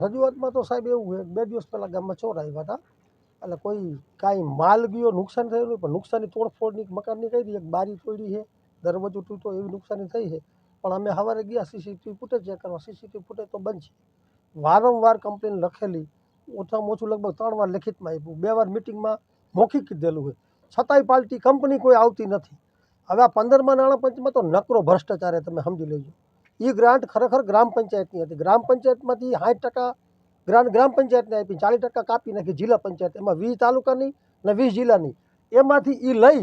રજૂઆતમાં તો સાહેબ એવું છે, 2 દિવસ પહેલાં ગામમાં ચોર આવ્યા હતા. એટલે કોઈ કાંઈ માલ ગયો, નુકસાન થયું નહીં, પણ નુકસાની તોડફોડની મકાનની કરી હતી. એક બારી તોડી છે, દરવાજો તૂટ્યો, એવી નુકસાની થઈ છે. પણ અમે સવારે ગયા સીસીટીવી ફૂટેજ ચેક કરવા, સીસીટીવી ફૂટેજ તો બંધ છે. વારંવાર કમ્પ્લેન લખેલી, ઓછામાં ઓછું લગભગ 3 વાર લેખિતમાં આપ્યું, 2 વાર મિટિંગમાં મૌખિક કીધેલું છે, છતાંય પાર્ટી કંપની કોઈ આવતી નથી. હવે આ 15મા નાણાં પંચમાં તો નકરો ભ્રષ્ટાચાર તમે સમજી લેજો. એ ગ્રાન્ટ ખરેખર ગ્રામ પંચાયતની હતી. ગ્રામ પંચાયતમાંથી 60% ગ્રાન્ટ ગ્રામ પંચાયતને આપી, 40% કાપી નાખી જિલ્લા પંચાયત. એમાં 20 તાલુકાની અને 20 જિલ્લાની. એમાંથી એ લઈ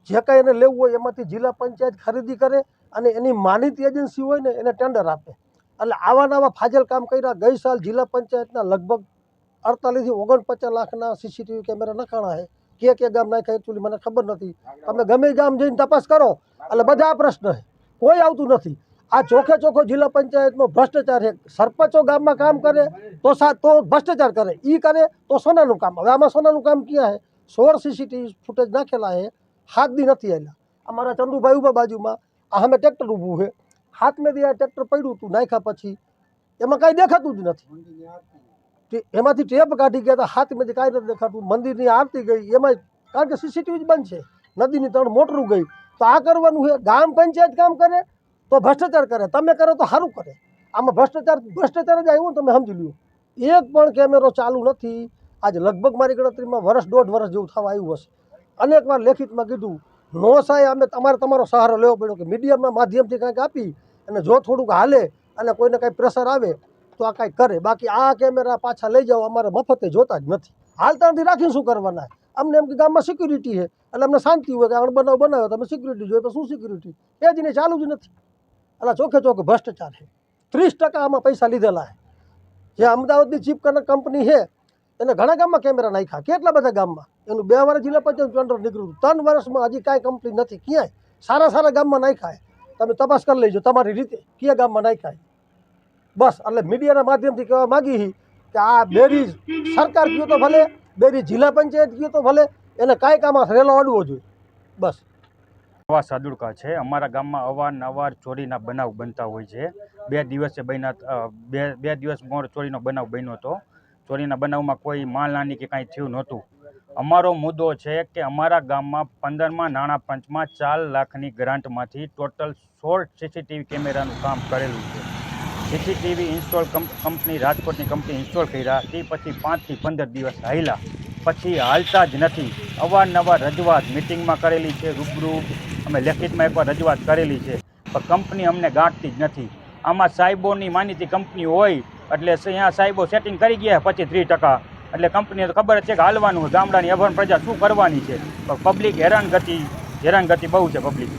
જે કાંઈ એને લેવું હોય એમાંથી જિલ્લા પંચાયત ખરીદી કરે અને એની માનીતી એજન્સી હોય ને એને ટેન્ડર આપે. એટલે આવા નવા ફાજલ કામ કર્યા. ગઈ સાલ જિલ્લા પંચાયતના લગભગ 48 થી 49 લાખના સીસીટીવી કેમેરા નખાણા છે. કે ગામ નાખ્યા એકચ્યુઅલી મને ખબર નથી. તમે ગમે ગામ જઈને તપાસ કરો એટલે બધા પ્રશ્ન છે, કોઈ આવતું નથી. આ ચોખ્ખે ચોખ્ખો જિલ્લા પંચાયતનો ભ્રષ્ટાચાર છે. સરપંચો ગામમાં કામ કરે તો ભ્રષ્ટાચાર કરે, એ કરે તો સોનાનું કામ. હવે આમાં સોનાનું કામ ક્યાં છે? 16 સીસીટીવી ફૂટેજ નાખેલા છે, 7 દી નથી આવેલા. અમારા ચંદુભાઈ ઉભા બાજુમાં, આ સામે ટ્રેક્ટર ઊભું છે, 7મે દી આ ટ્રેક્ટર પડ્યું હતું નાખ્યા પછી એમાં કાંઈ દેખાતું જ નથી. એમાંથી ટેપ કાઢી ગયા હતા, 7મે દી કાંઈ નથી દેખાતું. મંદિરની આરતી ગઈ એમાં, કારણ કે સીસીટીવી જ બંધ છે. નદીની 3 મોટરું ગઈ. તો આ કરવાનું છે. ગામ પંચાયત કામ કરે તો ભ્રષ્ટાચાર કરે, તમે કરો તો સારું કરે. આમાં ભ્રષ્ટાચાર જ આવ્યું ને, તમે સમજી લ્યો. એક પણ કેમેરો ચાલુ નથી. આજે લગભગ મારી ગણતરીમાં વર્ષ 1.5 વર્ષ જેવું થવા આવ્યું હશે. અનેક વાર લેખિતમાં કીધું, નો સાહેબ અમે તમારો સહારો લેવો પડ્યો કે મીડિયાના માધ્યમથી કાંઈક આપી અને જો થોડુંક હાલે અને કોઈને કાંઈ પ્રેશર આવે તો આ કાંઈક કરે. બાકી આ કેમેરા પાછા લઈ જાઓ, અમારે મફતે જોતા જ નથી. હાલતા નથી રાખીને શું કરવાના? અમને એમ કે ગામમાં સિક્યુરિટી છે એટલે અમને શાંતિ હોય કે આગળ બનાવ્યો તમે સિક્યુરિટી જોઈએ તો શું સિક્યુરિટી? એ જ નહીં, ચાલુ જ નથી. એટલે ચોખ્ખે ચોખ્ખે ભ્રષ્ટાચાર છે. 30% આમાં પૈસા લીધેલા છે. જે અમદાવાદની ચીપ કંપની છે એને ઘણા ગામમાં કેમેરા નાખ્યા, કેટલા બધા ગામમાં. એનું 2 વર્ષ જિલ્લા પંચાયત ટેન્ડર નીકળ્યું, 3 વર્ષમાં હજી કાંઈ કંપની નથી. ક્યાંય સારા ગામમાં નાખ્યા. તમે તપાસ કરી લેજો તમારી રીતે કયા ગામમાં નાખ્યા. બસ એટલે મીડિયાના માધ્યમથી કહેવા માગી કે આ બેરી સરકાર કયો તો ભલે, બેરી જિલ્લા પંચાયત કયો તો ભલે, એને કાંઈક આમાં રેલો અડવો જોઈએ. બસ આવા સાદુડકા છે. અમારા ગામમાં અવારનવાર ચોરીના બનાવ બનતા હોય છે. 2 દિવસે બન્યા, 2 દિવસ મોર ચોરીનો બનાવ બન્યો હતો. ચોરીના બનાવમાં કોઈ માલહાનિ કે કાંઈ થયું નહોતું. અમારો મુદ્દો છે કે અમારા ગામમાં 15મા નાણાં પંચમાં 4 લાખની ગ્રાન્ટમાંથી ટોટલ 16 સીસીટીવી કેમેરાનું કામ કરેલું છે. સીસીટીવી ઇન્સ્ટોલ કંપની, રાજકોટની કંપની ઇન્સ્ટોલ કર્યા, તે પછી 5 થી 15 દિવસ હાલ્યા, પછી હાલતા જ નથી. અવારનવાર રજૂઆત મિટિંગમાં કરેલી છે, રૂબરૂ અમે લેખિતમાં એકવાર રજૂઆત કરેલી છે, પણ કંપની અમને ગાંઠતી જ નથી. આમાં સાહેબોની માનીતી કંપની હોય એટલે અહીંયા સાહેબો સેટિંગ કરી ગયા પછી 30%. એટલે કંપનીને તો ખબર જ છે કે હાલવાનું હોય. ગામડાની અભણ પ્રજા શું કરવાની છે? પણ પબ્લિક હેરાનગતિ બહુ છે પબ્લિક.